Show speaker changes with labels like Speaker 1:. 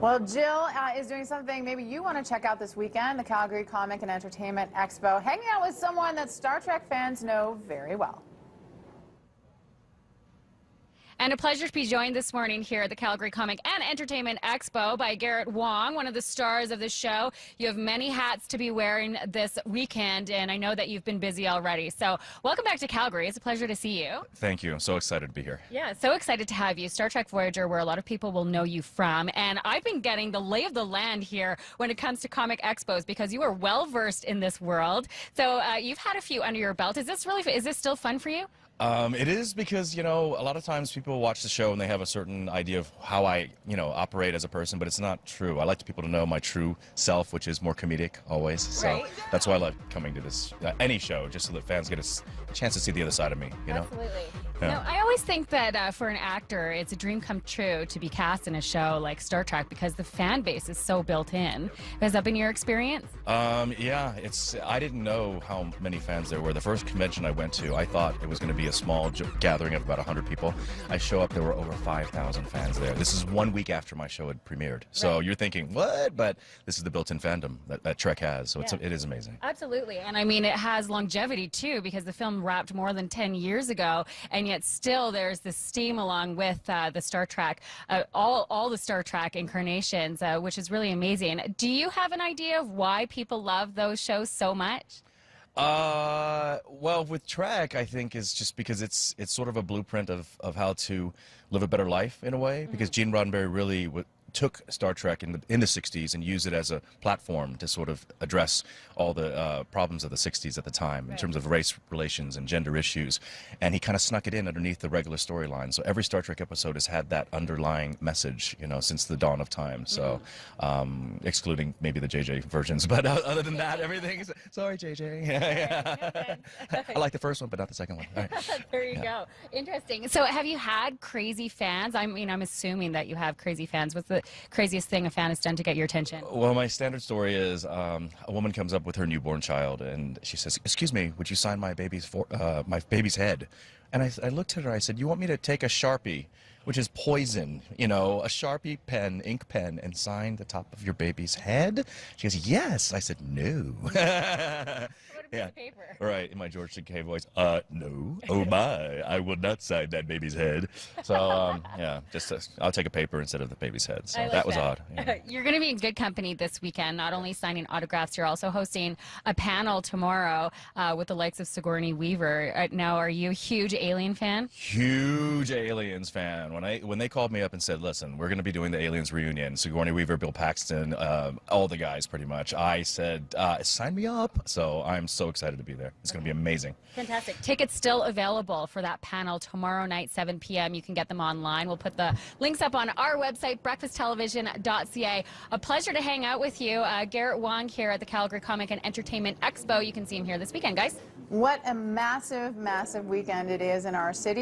Speaker 1: Well, Jill is doing something maybe you want to check out this weekend, the Calgary Comic and Entertainment Expo, hanging out with someone that Star Trek fans know very well.
Speaker 2: And a pleasure to be joined this morning here at the Calgary Comic and Entertainment Expo by Garrett Wang, one of the stars of the show. You have many hats to be wearing this weekend, and I know that you've been busy already. So welcome back to Calgary. It's a pleasure to see you.
Speaker 3: Thank you. I'm so excited to be here.
Speaker 2: Yeah, so excited to have you. Star Trek Voyager, where a lot of people will know you from. And I've been getting the lay of the land here when it comes to comic expos because you are well-versed in this world. So you've had a few under your belt. Is this still fun for you?
Speaker 3: It is because, you know, a lot of times people watch the show and they have a certain idea of how I, operate as a person, but it's not true. I like people to know my true self, which is more comedic always. So
Speaker 2: right.
Speaker 3: That's why I love coming to this, any show, just so that fans get a chance to see the other side of me, you know?
Speaker 2: Absolutely.
Speaker 3: Yeah.
Speaker 2: No, I always think that for an actor, it's a dream come true to be cast in a show like Star Trek because the fan base is so built in. Has that been your experience?
Speaker 3: Yeah, I didn't know how many fans there were. The first convention I went to, I thought it was going to be a small gathering of about 100 people. I show up, there were over 5,000 fans there. This is 1 week after my show had premiered. So
Speaker 2: right.
Speaker 3: You're thinking, what? But this is the built-in fandom that Trek has, so it is amazing.
Speaker 2: Absolutely. And I mean, it has longevity too because the film wrapped more than 10 years ago, and yet still there's this steam along with the Star Trek, all the Star Trek incarnations, which is really amazing. Do you have an idea of why people love those shows so much?
Speaker 3: Well, with Trek, I think is just because it's sort of a blueprint of how to live a better life in a way, because Gene Roddenberry really took Star Trek in the 60s and used it as a platform to sort of address all the problems of the 60s at the time in terms of race relations and gender issues, and he kind of snuck it in underneath the regular storyline. So every Star Trek episode has had that underlying message, since the dawn of time. So excluding maybe the JJ versions, but other than that, everything is sorry, JJ. Yeah. I like the first one, but not the second one. All right.
Speaker 2: There you go. Interesting. So have you had crazy fans? I mean, I'm assuming that you have crazy fans. What's the craziest thing a fan has done to get your attention?
Speaker 3: Well, my standard story is a woman comes up with her newborn child and she says, "Excuse me, would you sign my baby's head?" And I looked at her, I said, "You want me to take a Sharpie, which is poison, a Sharpie pen, ink pen, and sign the top of your baby's head?" She goes, "Yes." I said, "No."
Speaker 2: Yeah. Paper.
Speaker 3: Right, in my George Takei voice, no. Oh my, I will not sign that baby's head. So, I'll take a paper instead of the baby's head. So that was odd. Yeah.
Speaker 2: You're going to be in good company this weekend, not only signing autographs, you're also hosting a panel tomorrow with the likes of Sigourney Weaver. Now, are you a huge Alien fan?
Speaker 3: Huge Aliens fan. When they called me up and said, "Listen, we're going to be doing the Aliens reunion, Sigourney Weaver, Bill Paxton, all the guys pretty much," I said, "Sign me up." So I'm so excited to be there. It's going to be amazing.
Speaker 2: Fantastic. Tickets still available for that panel tomorrow night, 7 p.m. You can get them online. We'll put the links up on our website, breakfasttelevision.ca. A pleasure to hang out with you. Garrett Wang here at the Calgary Comic and Entertainment Expo. You can see him here this weekend, guys.
Speaker 1: What a massive, massive weekend it is in our city.